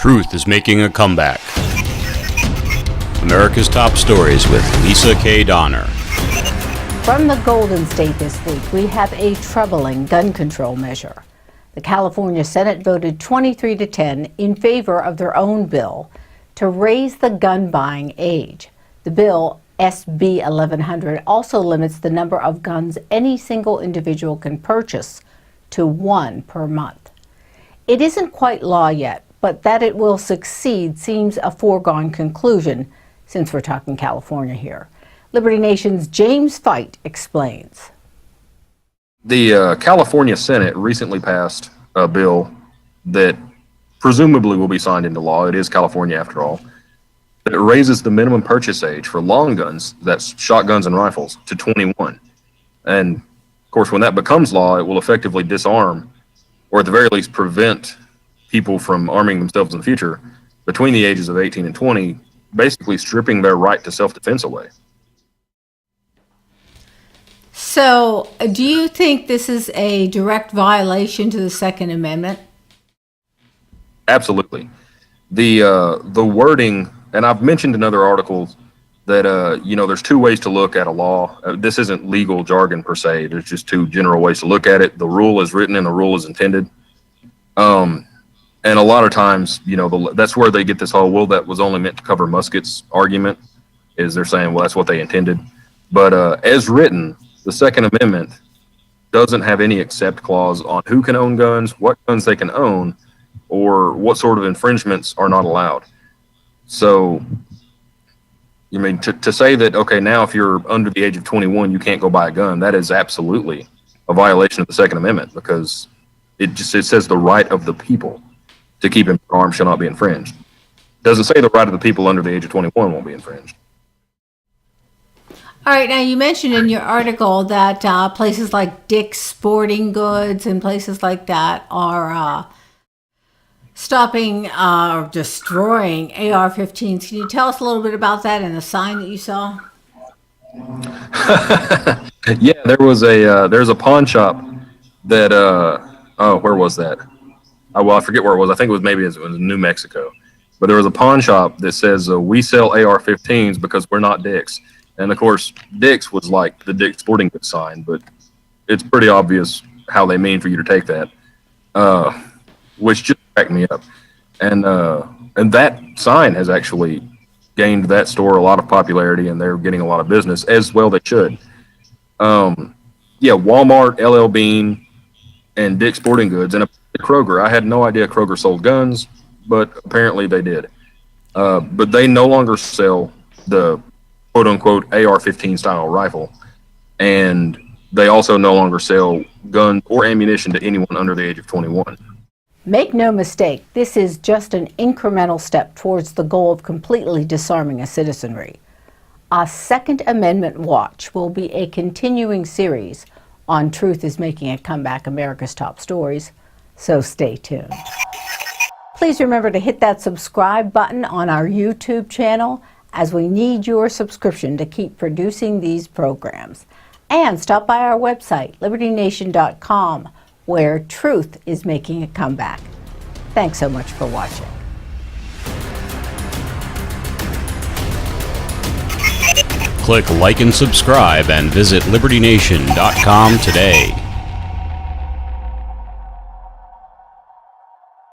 Truth is making a comeback. America's Top Stories with Lisa K. Donner. From the Golden State this week, we have a troubling gun control measure. The California Senate voted 23-10 in favor of their own bill to raise the gun buying age. The bill, SB 1100, also limits the number of guns any single individual can purchase to 1 per month. It isn't quite law yet, but that it will succeed seems a foregone conclusion since we're talking California here. Liberty Nation's James Fite explains. The California Senate recently passed a bill that presumably will be signed into law. It is California after all. That raises the minimum purchase age for long guns, that's shotguns and rifles, to 21. And of course, when that becomes law, it will effectively disarm, or at the very least prevent people from arming themselves in the future between the ages of 18 and 20, basically stripping their right to self-defense away. So, do you think this is a direct violation to the Second Amendment? Absolutely. The wording, and I've mentioned in other articles that there's two ways to look at a law. This isn't legal jargon per se. There's just two general ways to look at it. The rule is written and the rule is intended. And a lot of times, that's where they get this whole, well, that was only meant to cover muskets argument, is they're saying, well, that's what they intended. But as written, the Second Amendment doesn't have any except clause on who can own guns, what guns they can own, or what sort of infringements are not allowed. So, to say that, okay, now if you're under the age of 21, you can't go buy a gun, that is absolutely a violation of the Second Amendment, because it says the right of the people to keep and bear arms shall not be infringed. It doesn't say the right of the people under the age of 21 won't be infringed. All right, now you mentioned in your article that places like Dick's Sporting Goods and places like that are stopping or destroying AR-15s. Can you tell us a little bit about that and the sign that you saw? Yeah, there's a pawn shop that where was that? I forget where it was. I think it was New Mexico. But there was a pawn shop that says we sell AR-15s because we're not Dick's. And of course, Dick's was like the Dick's Sporting Goods sign, but it's pretty obvious how they mean for you to take that, which just cracked me up. And that sign has actually gained that store a lot of popularity, and they're getting a lot of business, as well they should. Walmart, LL Bean, and Dick's Sporting Goods, and Kroger. I had no idea Kroger sold guns, but apparently they did. But they no longer sell the quote-unquote AR-15 style rifle, and they also no longer sell guns or ammunition to anyone under the age of 21. Make no mistake, this is just an incremental step towards the goal of completely disarming a citizenry. A Second Amendment Watch will be a continuing series on Truth is Making a Comeback, America's Top Stories, so stay tuned. Please remember to hit that subscribe button on our YouTube channel, as we need your subscription to keep producing these programs. And stop by our website, libertynation.com, where truth is making a comeback. Thanks so much for watching. Click like and subscribe and visit libertynation.com today.